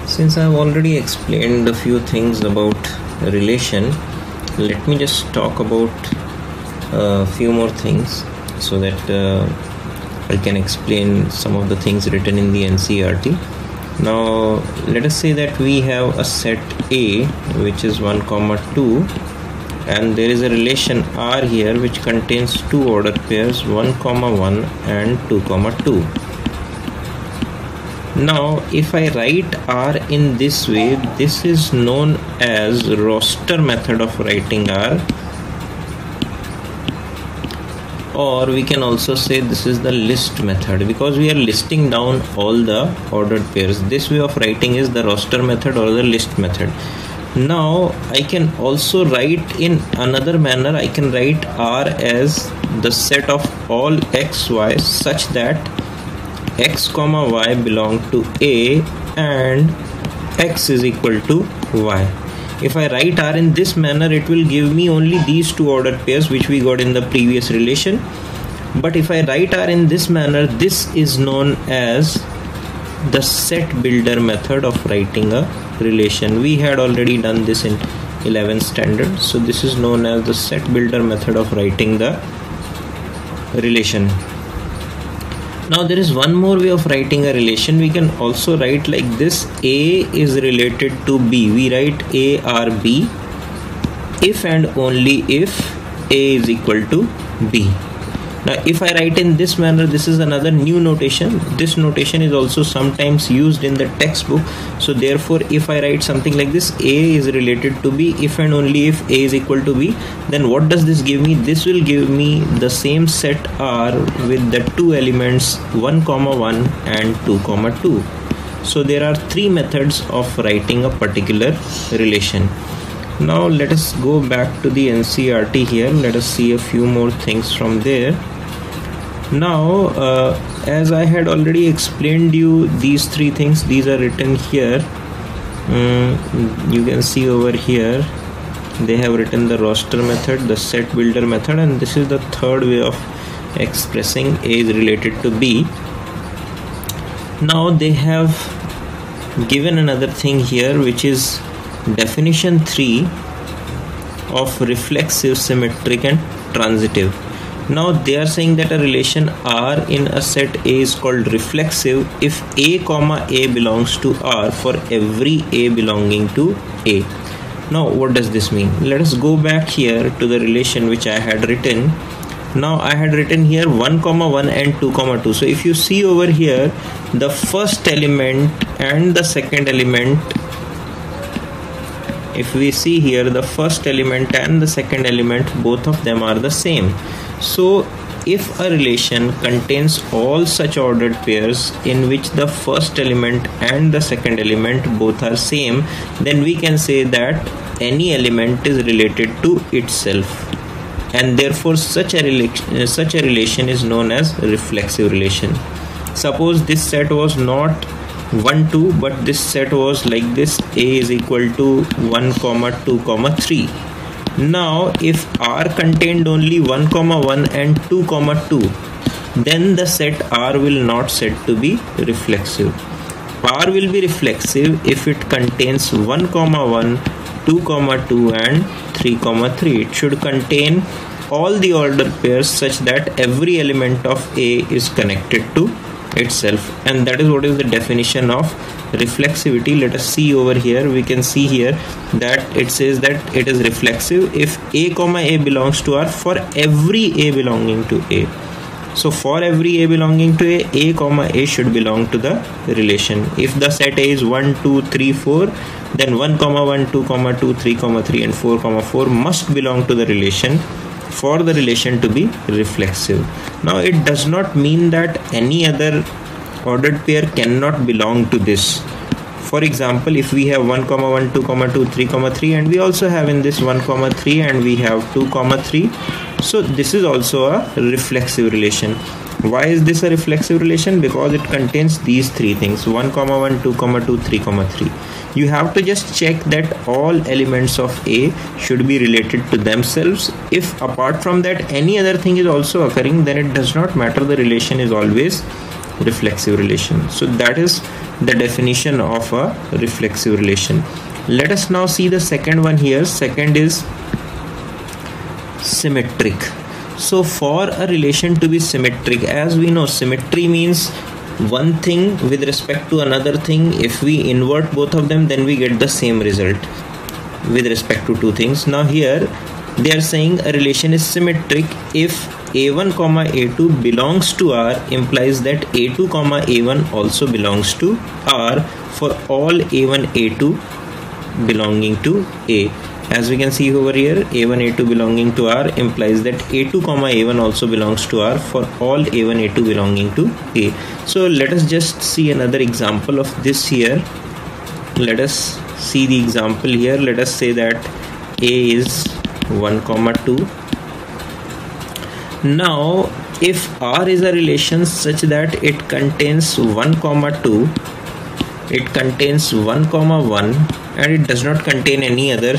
Since I've already explained a few things about relation, let me just talk about a few more things so that I can explain some of the things written in the NCERT. Now let us say that we have a set A which is 1, 2, and there is a relation R here which contains two ordered pairs 1, 1 and 2, 2. Now if I write R in this way, this is known as roster method of writing R, or we can also say this is the list method, because we are listing down all the ordered pairs. This way of writing is the roster method or the list method. Now I can also write in another manner. I can write R as the set of all x, y such that x, y belong to A and x is equal to y. If I write R in this manner, it will give me only these two ordered pairs which we got in the previous relation. But if I write R in this manner, this is known as the set builder method of writing a relation. We had already done this in 11th standard. So this is known as the set builder method of writing the relation. Now there is one more way of writing a relation. We can also write like this: A is related to B. We write A or B if and only if A is equal to B. Now if I write in this manner, this is another new notation. This notation is also sometimes used in the textbook. So therefore if I write something like this, A is related to B if and only if A is equal to B, then what does this give me? This will give me the same set R with the two elements 1, 1 and 2, 2. So there are three methods of writing a particular relation. Now let us go back to the NCERT here. Let us see a few more things from there. Now as I had already explained you these three things, these are written here. You can see over here they have written the roster method, the set builder method, and this is the third way of expressing A is related to B. Now they have given another thing here, which is definition 3 of reflexive, symmetric and transitive. Now they are saying that a relation R in a set A is called reflexive if A, A belongs to R for every A belonging to A. Now what does this mean? Let us go back here to the relation which I had written. Now I had written here 1, 1 and 2, 2. So if you see over here, the first element and the second element, if we see here, the first element and the second element, both of them are the same. So if a relation contains all such ordered pairs in which the first element and the second element both are same, then we can say that any element is related to itself, and therefore such a relation is known as reflexive relation. Suppose this set was not 1, 2, but this set was like this: A is equal to 1, 2, 3. Now if R contained only 1, 1 and 2, 2, then the set R will not said to be reflexive. R will be reflexive if it contains 1, 1, 2, 2 and 3, 3. It should contain all the ordered pairs such that every element of A is connected to itself, and that is what is the definition of reflexivity. Let us see over here. We can see here that it says that it is reflexive if A, A belongs to R for every A belonging to A. So for every A belonging to A, A should belong to the relation. If the set A is 1, 2, 3, 4, then 1, 1, 2, 2, 3, 3 and 4, 4 must belong to the relation for the relation to be reflexive. Now it does not mean that any other ordered pair cannot belong to this. For example, if we have 1, 1, 2, 2, 3, 3, and we also have in this 1, 3 and we have 2, 3. So this is also a reflexive relation. Why is this a reflexive relation? Because it contains these three things: 1, 1, 2, 2, 3, 3. You have to just check that all elements of A should be related to themselves. If apart from that any other thing is also occurring, then it does not matter. The relation is always reflexive relation. So that is the definition of a reflexive relation. Let us now see the second one here. Second is symmetric. So for a relation to be symmetric, as we know, symmetry means one thing with respect to another thing. If we invert both of them, then we get the same result with respect to two things. Now here they are saying a relation is symmetric if a1 comma a2 belongs to R, implies that a2 comma a1 also belongs to R for all a1 a2 belonging to A. As we can see over here, a1 a2 belonging to R implies that a2 comma a1 also belongs to R for all a1 a2 belonging to A. So let us just see another example of this here. Let us see the example here. Let us say that A is 1 comma 2. Now if R is a relation such that it contains 1 comma 2, it contains 1 comma 1, and it does not contain any other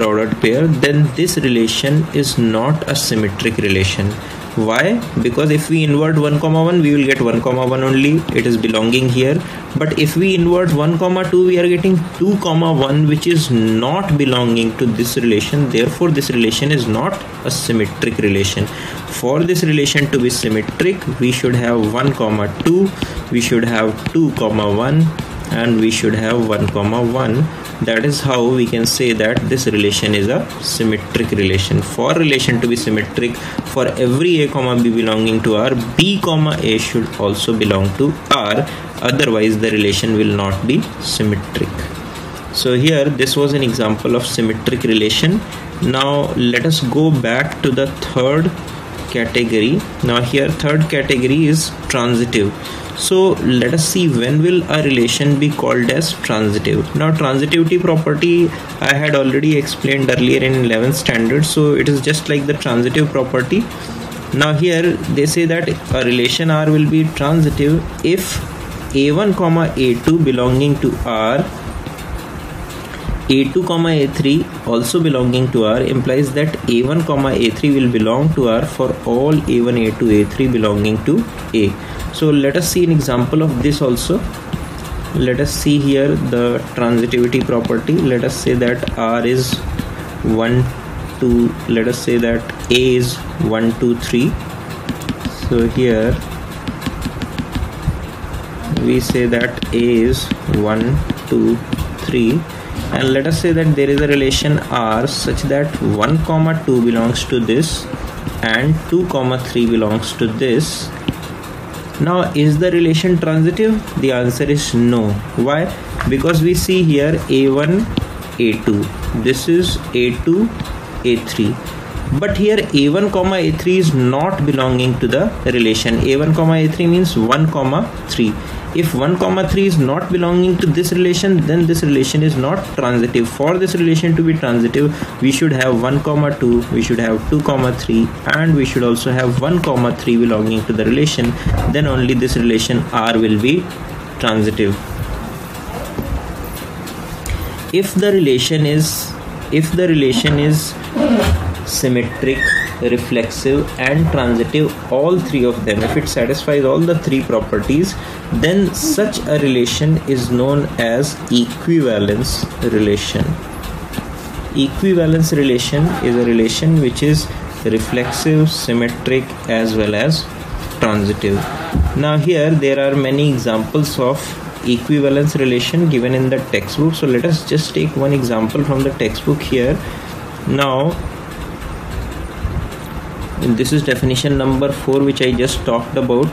ordered pair, then this relation is not a symmetric relation. Why? Because if we invert 1 comma 1, we will get 1 comma 1 only, it is belonging here. But if we invert 1 comma 2, we are getting 2 comma 1, which is not belonging to this relation. Therefore this relation is not a symmetric relation. For this relation to be symmetric, we should have 1 comma 2, we should have 2 comma 1, and we should have 1 comma 1. That is how we can say that this relation is a symmetric relation. For relation to be symmetric, for every a comma b belonging to R, b comma a should also belong to R, otherwise the relation will not be symmetric. So here this was an example of symmetric relation. Now let us go back to the third category. Now here third category is transitive. So let us see when will a relation be called as transitive. Now transitivity property I had already explained earlier in 11th standard, so it is just like the transitive property. Now here they say that a relation R will be transitive if a1 comma a2 belonging to R, a2 comma a3 also belonging to R, implies that a1 comma a3 will belong to R for all a1 a2 a3 belonging to A. So let us see an example of this also. Let us see here the transitivity property. Let us say that R is 1, 2, let us say that A is 1, 2, 3. So here we say that A is 1, 2, 3, and let us say that there is a relation R such that 1 comma 2 belongs to this and 2 comma 3 belongs to this. Now is the relation transitive? The answer is no. Why? Because we see here a1 a2, this is a2 a3, but here a1 comma a3 is not belonging to the relation. A1 comma a3 means 1 comma 3. If 1 comma 3 is not belonging to this relation, then this relation is not transitive. For this relation to be transitive, we should have 1 comma 2, we should have 2 comma 3, and we should also have 1 comma 3 belonging to the relation. Then only this relation R will be transitive. If the relation is symmetric, reflexive and transitive, all three of them, if it satisfies all the three properties, then such a relation is known as equivalence relation. Equivalence relation is a relation which is reflexive, symmetric as well as transitive. Now here there are many examples of equivalence relation given in the textbook, so let us just take one example from the textbook here. Now this is definition number 4 which I just talked about.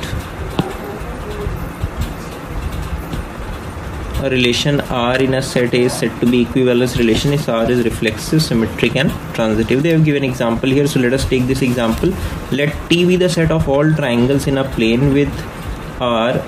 A relation R in a set A is said to be equivalence relation if R is reflexive, symmetric and transitive. They have given example here, so let us take this example. Let T be the set of all triangles in a plane with R.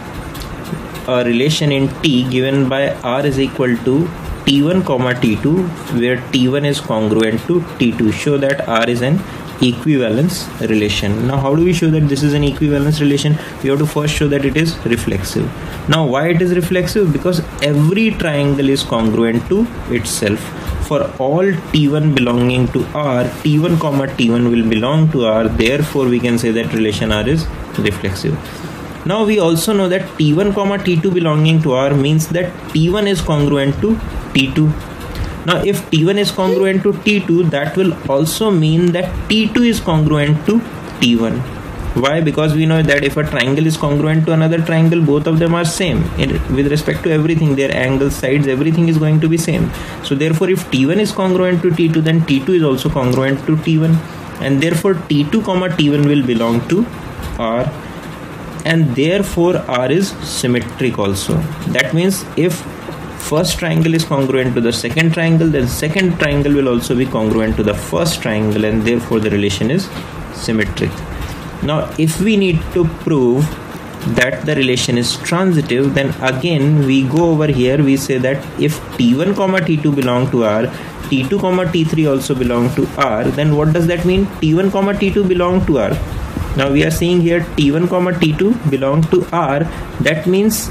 A relation in T given by R is equal to T1 comma T2, where T1 is congruent to T2. Show that R is an equivalence relation. Now how do we show that this is an equivalence relation? We have to first show that it is reflexive. Now why it is reflexive? Because every triangle is congruent to itself. for all T1 belonging to R, T1 comma T1 will belong to R, therefore we can say that relation R is reflexive. Now we also know that T1 comma T2 belonging to R means that T1 is congruent to T2. Now if T1 is congruent to T2, that will also mean that T2 is congruent to T1. Why? Because we know that if a triangle is congruent to another triangle, both of them are same with respect to everything, their angles, sides, everything is going to be same. So therefore if T1 is congruent to T2, then T2 is also congruent to T1, and therefore T2 comma T1 will belong to R, and therefore R is symmetric also. That means if first triangle is congruent to the second triangle, then second triangle will also be congruent to the first triangle, and therefore the relation is symmetric. Now if we need to prove that the relation is transitive, then again we go over here, we say that if T1 comma T2 belong to R, T2 comma T3 also belong to R, then what does that mean? T1 comma T2 belong to R. Now we are seeing here T1 comma T2 belong to R, that means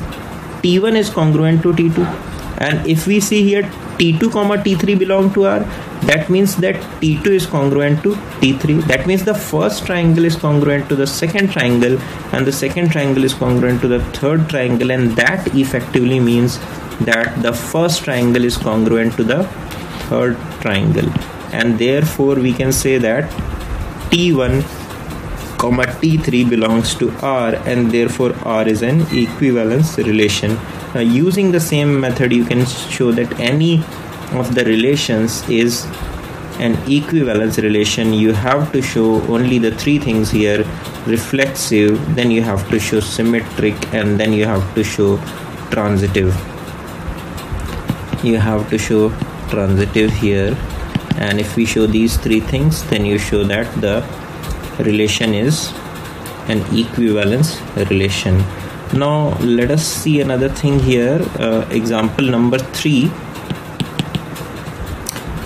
T1 is congruent to T2. And if we see here T2 comma T3 belong to R, that means that T2 is congruent to T3. That means the first triangle is congruent to the second triangle, and the second triangle is congruent to the third triangle, and that effectively means that the first triangle is congruent to the third triangle, and therefore we can say that T1 comma T3 belongs to R, and therefore R is an equivalence relation. Now using the same method, you can show that any of the relations is an equivalence relation. You have to show only the three things here: reflexive, then you have to show symmetric, and then you have to show transitive. You have to show transitive here, and if we show these three things, then you show that the relation is an equivalence relation. Now let us see another thing here, example number 3,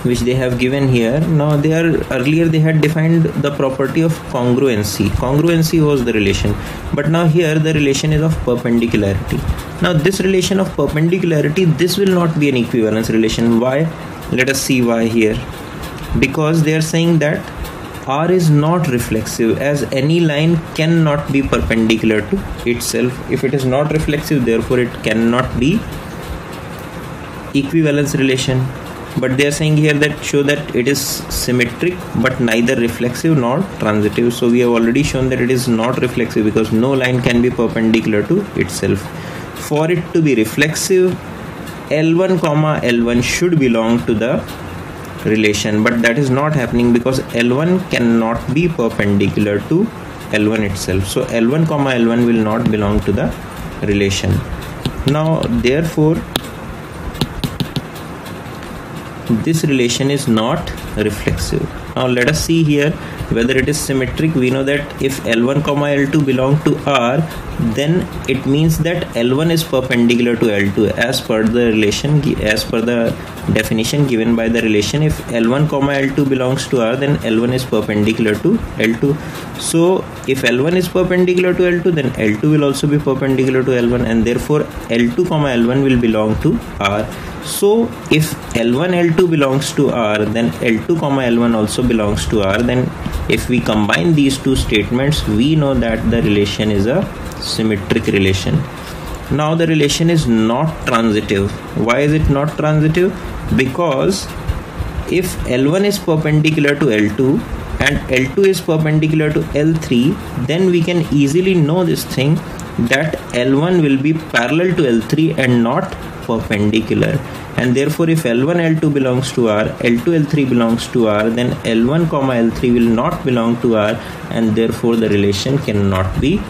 which they have given here. Now earlier they had defined the property of congruency. Congruency was the relation, but now here the relation is of perpendicularity. Now this relation of perpendicularity, this will not be an equivalence relation. Why? Let us see why here. Because they are saying that R is not reflexive, as any line cannot be perpendicular to itself. If it is not reflexive, therefore it cannot be equivalence relation. But they are saying here that show that it is symmetric but neither reflexive nor transitive. So we have already shown that it is not reflexive because no line can be perpendicular to itself. For it to be reflexive, L1 comma L1 should belong to the relation, but that is not happening because L1 cannot be perpendicular to L1 itself. So L1 comma L1 will not belong to the relation. Now therefore this relation is not reflexive. Now let us see here whether it is symmetric. We know that if L1 comma L2 belong to R, then it means that L1 is perpendicular to L2 as per the relation, as per the definition given by the relation. If L1 comma L2 belongs to R, then L1 is perpendicular to L2. So if L1 is perpendicular to L2, then L2 will also be perpendicular to L1, and therefore L2 comma L1 will belong to R. So if L1 L2 belongs to R, then L2 comma L1 also belongs to R. Then if we combine these two statements, we know that the relation is a symmetric relation. Now the relation is not transitive. Why is it not transitive? Because if L1 is perpendicular to L2 and L2 is perpendicular to L3, then we can easily know this thing that L1 will be parallel to L3 and not perpendicular, and therefore if L1 L2 belongs to R, L2 L3 belongs to R, then L1 comma L3 will not belong to R, and therefore the relation cannot be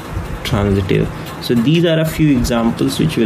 transitive. So these are a few examples which will